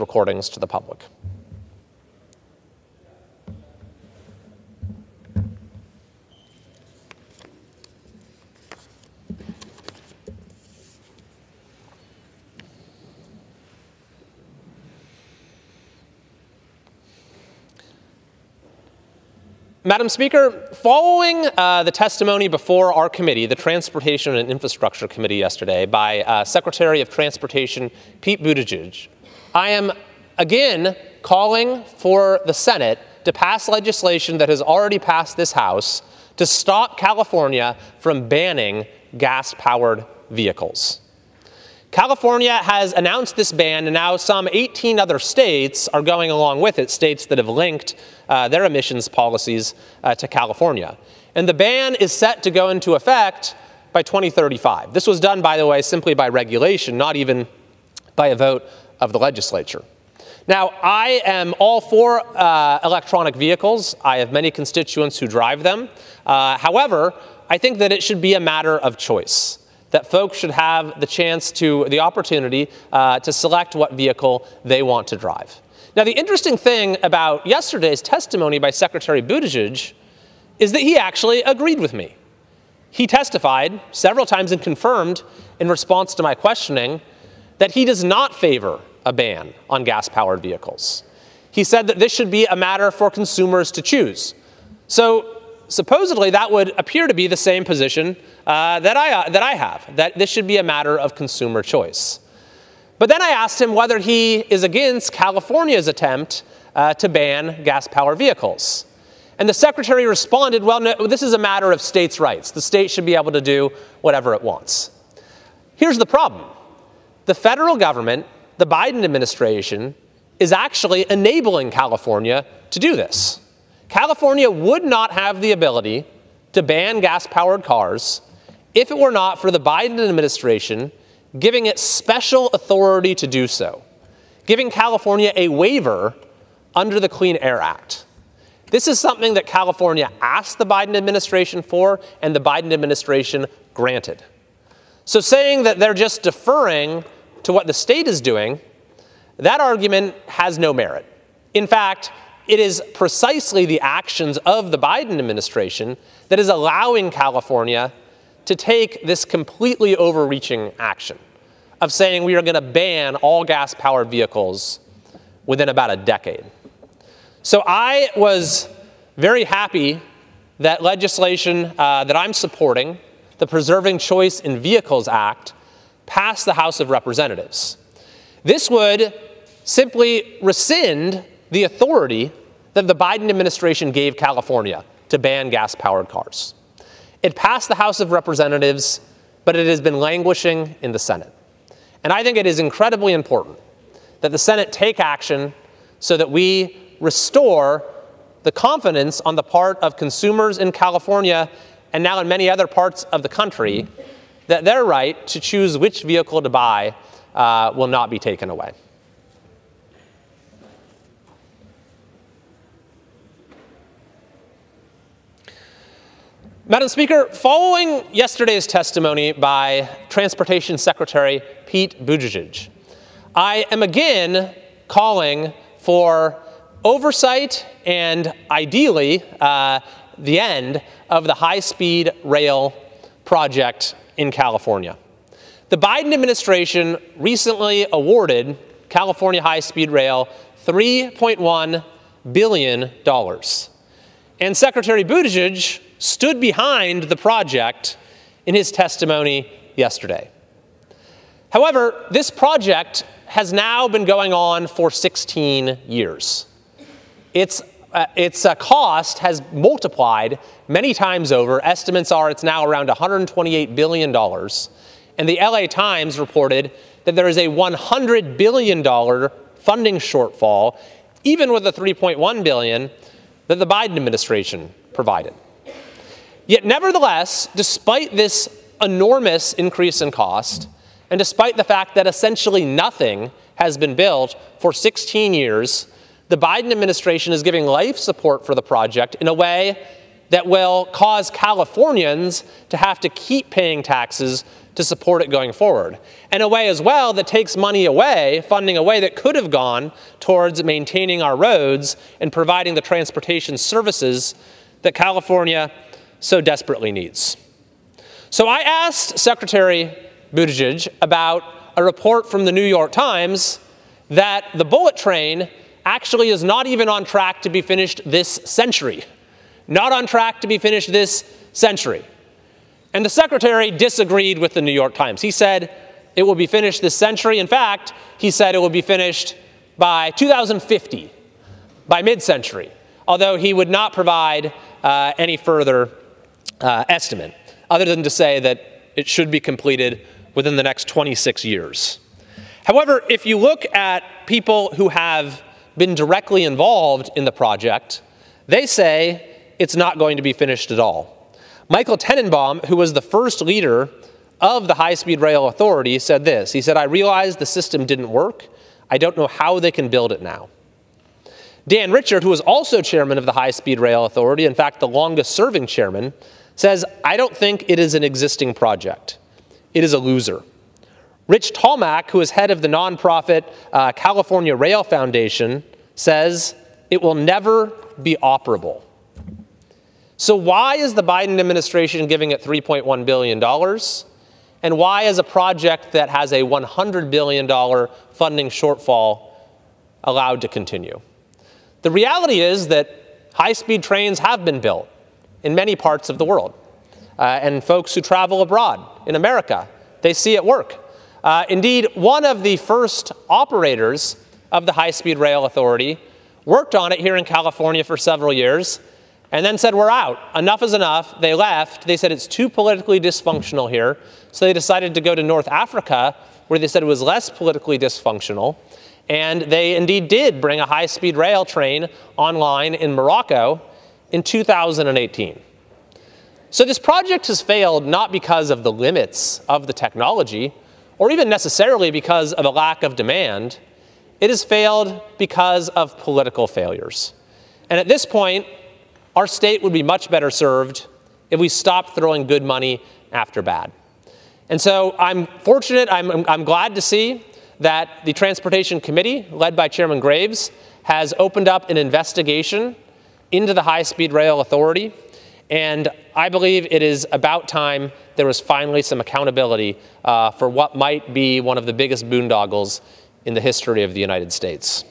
recordings to the public. Madam Speaker, following the testimony before our committee, the Transportation and Infrastructure Committee yesterday, by Secretary of Transportation Pete Buttigieg, I am again calling for the Senate to pass legislation that has already passed this House to stop California from banning gas-powered vehicles. California has announced this ban, and now some 18 other states are going along with it, states that have linked their emissions policies to California. And the ban is set to go into effect by 2035. This was done, by the way, simply by regulation, not even by a vote of the legislature. Now, I am all for electronic vehicles. I have many constituents who drive them. However, I think that it should be a matter of choice, that folks should have the opportunity to select what vehicle they want to drive. Now, the interesting thing about yesterday's testimony by Secretary Buttigieg is that he actually agreed with me. He testified several times and confirmed in response to my questioning that he does not favor a ban on gas-powered vehicles. He said that this should be a matter for consumers to choose. So supposedly that would appear to be the same position that I have, that this should be a matter of consumer choice. But then I asked him whether he is against California's attempt to ban gas-powered vehicles. And the Secretary responded, well, no, this is a matter of states' rights. The state should be able to do whatever it wants. Here's the problem. The federal government, the Biden administration, is actually enabling California to do this. California would not have the ability to ban gas-powered cars if it were not for the Biden administration giving it special authority to do so, giving California a waiver under the Clean Air Act. This is something that California asked the Biden administration for, and the Biden administration granted. So saying that they're just deferring to what the state is doing, that argument has no merit. In fact, it is precisely the actions of the Biden administration that is allowing California to take this completely overreaching action of saying we are going to ban all gas-powered vehicles within about a decade. So I was very happy that legislation that I'm supporting, the Preserving Choice in Vehicles Act, passed the House of Representatives. This would simply rescind the authority that the Biden administration gave California to ban gas-powered cars. It passed the House of Representatives, but it has been languishing in the Senate. And I think it is incredibly important that the Senate take action so that we restore the confidence on the part of consumers in California and now in many other parts of the country that their right to choose which vehicle to buy will not be taken away. Madam Speaker, following yesterday's testimony by Transportation Secretary Pete Buttigieg, I am again calling for oversight and ideally the end of the high-speed rail project in California. The Biden administration recently awarded California High-Speed Rail $3.1 billion. And Secretary Buttigieg stood behind the project in his testimony yesterday. However, this project has now been going on for 16 years. Its cost has multiplied many times over. Estimates are it's now around $128 billion. And the LA Times reported that there is a $100 billion funding shortfall, even with the $3.1 billion that the Biden administration provided. Yet nevertheless, despite this enormous increase in cost, and despite the fact that essentially nothing has been built for 16 years, the Biden administration is giving life support for the project in a way that will cause Californians to have to keep paying taxes to support it going forward. And a way as well that takes money away, funding away that could have gone towards maintaining our roads and providing the transportation services that California so desperately needs. So I asked Secretary Buttigieg about a report from the New York Times that the bullet train actually is not even on track to be finished this century. Not on track to be finished this century. And the secretary disagreed with the New York Times. He said it will be finished this century. In fact, he said it will be finished by 2050, by mid-century, although he would not provide any further estimate, other than to say that it should be completed within the next 26 years. However, if you look at people who have been directly involved in the project, they say it's not going to be finished at all. Michael Tenenbaum, who was the first leader of the High-Speed Rail Authority, said this. He said, "I realized the system didn't work. I don't know how they can build it now." Dan Richard, who was also chairman of the High-Speed Rail Authority, in fact, the longest-serving chairman, says, "I don't think it is an existing project. It is a loser." Rich Tolmack, who is head of the nonprofit California Rail Foundation, says, "It will never be operable." So why is the Biden administration giving it $3.1 billion? And why is a project that has a $100 billion funding shortfall allowed to continue? The reality is that high-speed trains have been built in many parts of the world. And folks who travel abroad in America, they see it work. Indeed, one of the first operators of the High-Speed Rail Authority worked on it here in California for several years, and then said, "We're out. Enough is enough." They left. They said it's too politically dysfunctional here. So they decided to go to North Africa, where they said it was less politically dysfunctional. And they indeed did bring a high-speed rail train online in Morocco in 2018. So this project has failed not because of the limits of the technology, or even necessarily because of a lack of demand. It has failed because of political failures. And at this point, our state would be much better served if we stopped throwing good money after bad. And so I'm fortunate, I'm glad to see that the Transportation Committee, led by Chairman Graves, has opened up an investigation into the High-Speed Rail Authority. And I believe it is about time there was finally some accountability for what might be one of the biggest boondoggles in the history of the United States.